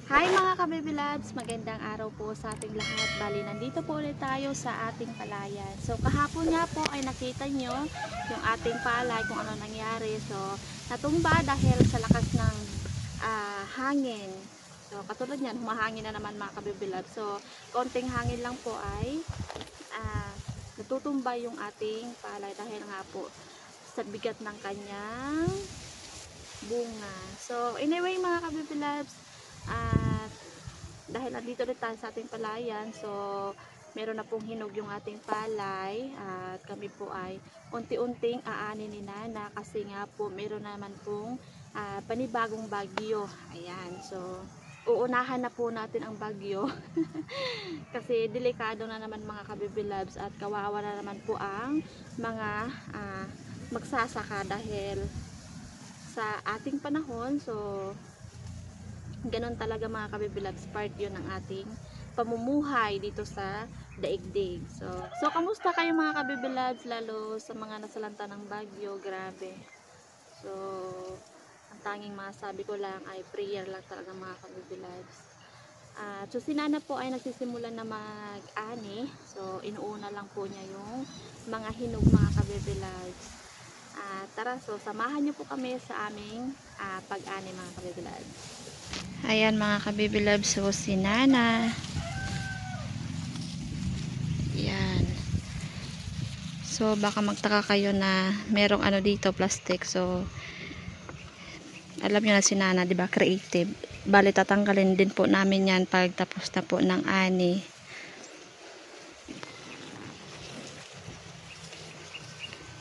Hi mga kababy loves, magandang araw po sa ating lahat. Bali, nandito po ulit tayo sa ating palayan. So, kahapon nga po ay nakita nyo yung ating palay kung ano nangyari. So, natumba dahil sa lakas ng hangin. So, katulad yan, humahangin na naman mga kababy loves. So, konting hangin lang po ay natutumba yung ating palay dahil nga po sa bigat ng kanyang bunga. So, anyway mga kababy loves, at dahil nandito ulit tayo sa ating palayan, so meron na pong hinog yung ating palay at kami po ay unti-unting aanin ni Nana kasi nga po meron naman pong panibagong bagyo. Ayan, so uunahan na po natin ang bagyo kasi delikado na naman mga kabibi loves at kawawa na naman po ang mga magsasaka dahil sa ating panahon. So ganon talaga mga kabibilags, part yun ng ating pamumuhay dito sa daigdig. So kamusta kayo mga kabibilags, lalo sa mga nasalanta ng bagyo? Grabe. So ang tanging masabi ko lang ay prayer lang talaga mga kabibilags. So si Nana po ay nagsisimula na mag-ani. So inuuna lang po niya yung mga hinog mga kabibilags. Tara, so samahan niyo po kami sa aming pag-ani mga kabibilags. Ayan mga kabibi loves, so si Nana. Yan. So baka magtaka kayo na merong ano dito, plastic. So alam niyo na si Nana, 'di ba? Creative. Bali tatanggalin din po namin 'yan pag tapos na po ng ani.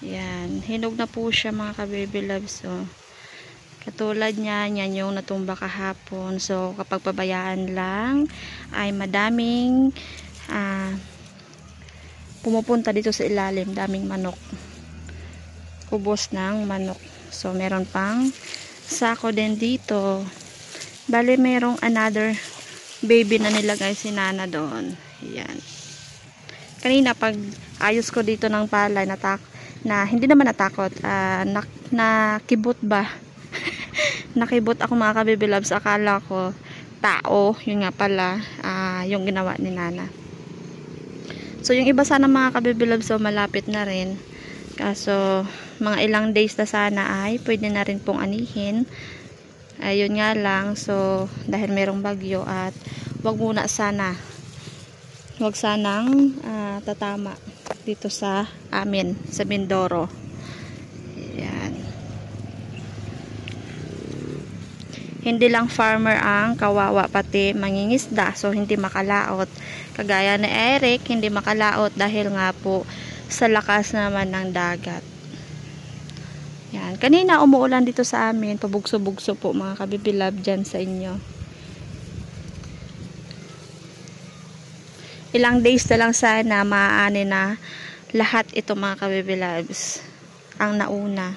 Yan, hinog na po siya mga kabibi loves. So katulad niya, yan yung natumba kahapon. So kapag pabayaan lang ay madaming pumupunta dito sa ilalim, daming manok, kubos ng manok. So meron pang sako din dito. Bali merong another baby na nilagay si Nana doon. Yan, kanina pag ayos ko dito ng palay, hindi naman natakot, nakibot ba. Nakibot ako mga kabibi loves, akala ko tao, yun nga pala yung ginawa ni Nana. So yung iba sana mga kabibi loves, so malapit na rin, kaso mga ilang days na sana ay pwede na rin pong anihin. Ayun nga lang, so dahil merong bagyo at wag sanang tatama dito sa amin sa Mindoro. Yan. Hindi lang farmer ang kawawa, pati mangingisda, so hindi makalaot. Kagaya ni Eric, hindi makalaot dahil nga po sa lakas naman ng dagat. Yan. Kanina umuulan dito sa amin, pabugso-bugso po mga kabibilab dyan sa inyo. Ilang days na lang sana maaani na lahat ito mga kabibilabs ang nauna.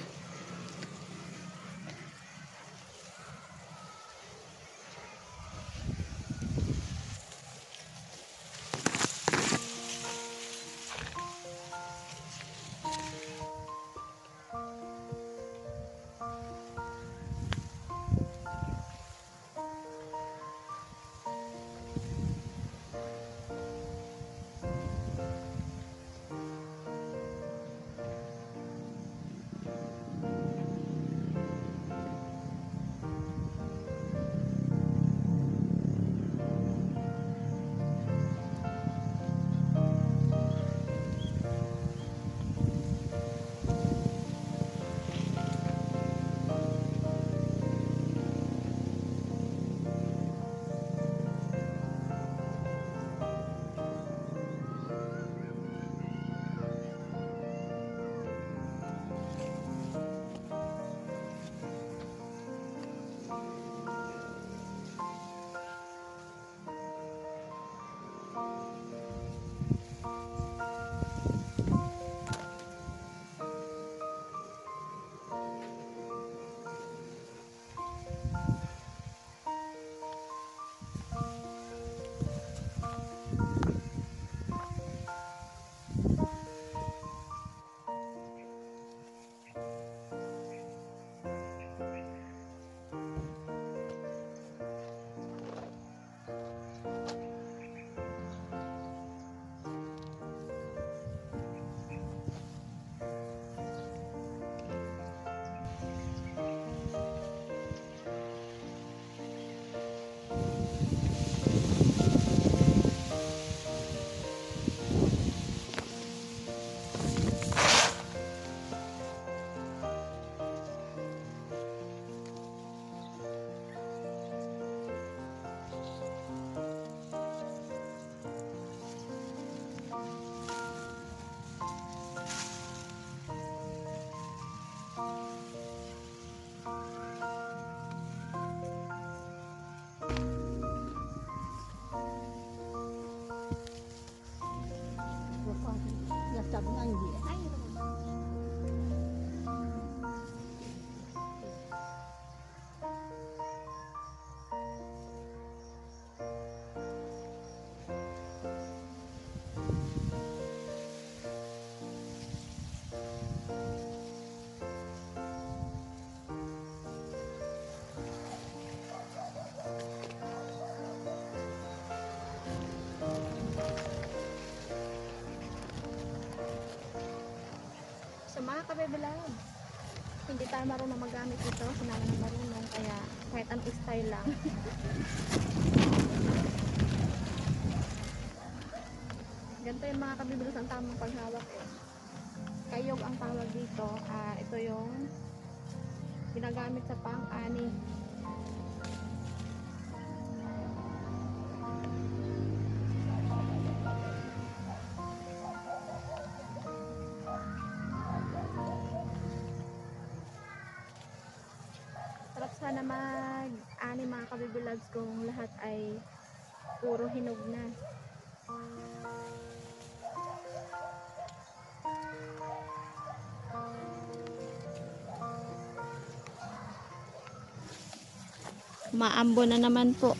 Baby Love. Hindi tayo marunong magamit ito. Sinama na marunong. Kaya kahit ang style lang. Ganito yung mga kabibilos ang tamang paghawak eh. Kayog ang tawag dito. Ito yung ginagamit sa pang-ani. Sarap sana mag-ani mga kabibilags kung lahat ay puro hinog na. Maambo na naman po.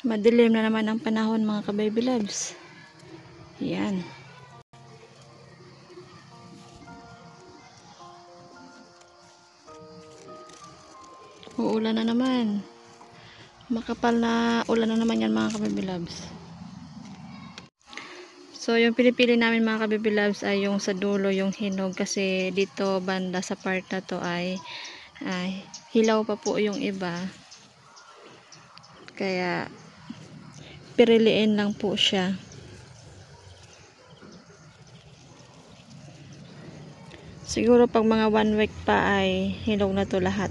Madilim na naman ang panahon mga ka-baby loves. Yan. Uulan na naman. Makapal na ulan na naman yan mga kabibilabs. So yung pinipili namin mga kabibilabs ay yung sa dulo, yung hinog, kasi dito banda sa part na to ay hilaw pa po yung iba. Kaya piriliin lang po siya. Siguro pag mga 1 week pa ay hinog na to lahat.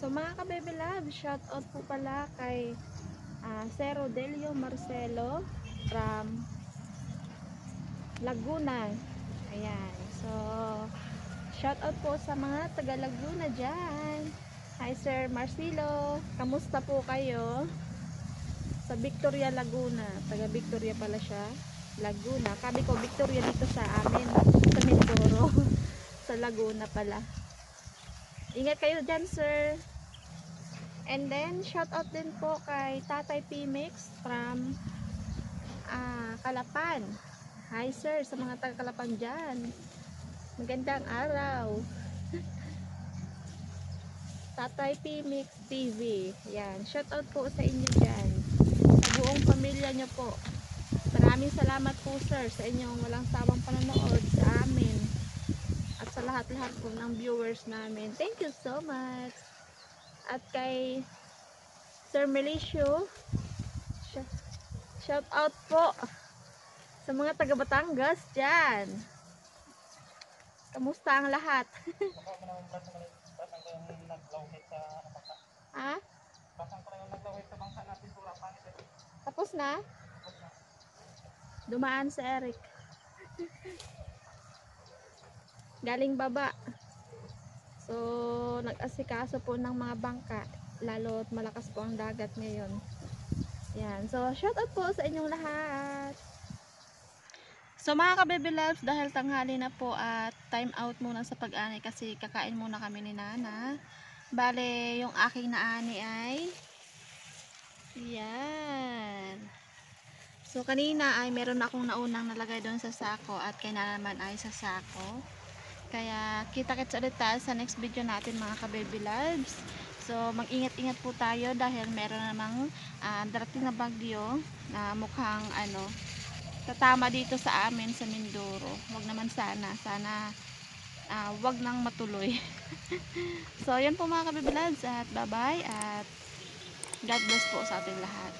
So mga ka-baby love, shout out po pala kay Sir Rodelio Marcelo from Laguna. Ayan. So shout out po sa mga taga Laguna dyan. Hi Sir Marcelo, kamusta po kayo? Sa Victoria, Laguna. Taga Victoria pala siya. Laguna. Kabi ko Victoria dito sa amin, sa Mindoro. Sa Laguna pala. Ingat kayo dyan, sir. And then, shout out din po kay Tatay P-Mix from Kalapan. Hi sir, sa mga taga Kalapan dyan. Magandang araw. Tatay P-Mix TV. Yan, shout out po sa inyo dyan. Sa buong pamilya nyo po. Maraming salamat po sir sa inyong walang sawang panonood sa amin. At sa lahat-lahat po ng viewers namin. Thank you so much. At kay Sir Melicio, shout out po sa mga taga Batangas dyan. Kamusta ang lahat? Ha? Tapos na? Dumaan si Eric. Galing baba. So, nag-asikaso po ng mga bangka. Lalo't malakas po ang dagat ngayon. Yan. So, shout out po sa inyong lahat. So mga ka-baby loves, dahil tanghali na po at time out muna sa pag-ani kasi kakain muna kami ni Nana. Bale, yung aking naani ay yan. So kanina ay meron akong naunang nalagay doon sa sako at kay Nana naman ay sa sako. Kaya kita-kits ulit tayo sa next video natin mga ka-baby loves. So mag-ingat-ingat po tayo dahil meron namang darating na bagyo na mukhang tatama dito sa amin sa Mindoro. Wag naman sana. Sana wag nang matuloy. So yan po mga ka-baby loves at bye-bye at God bless po sa ating lahat.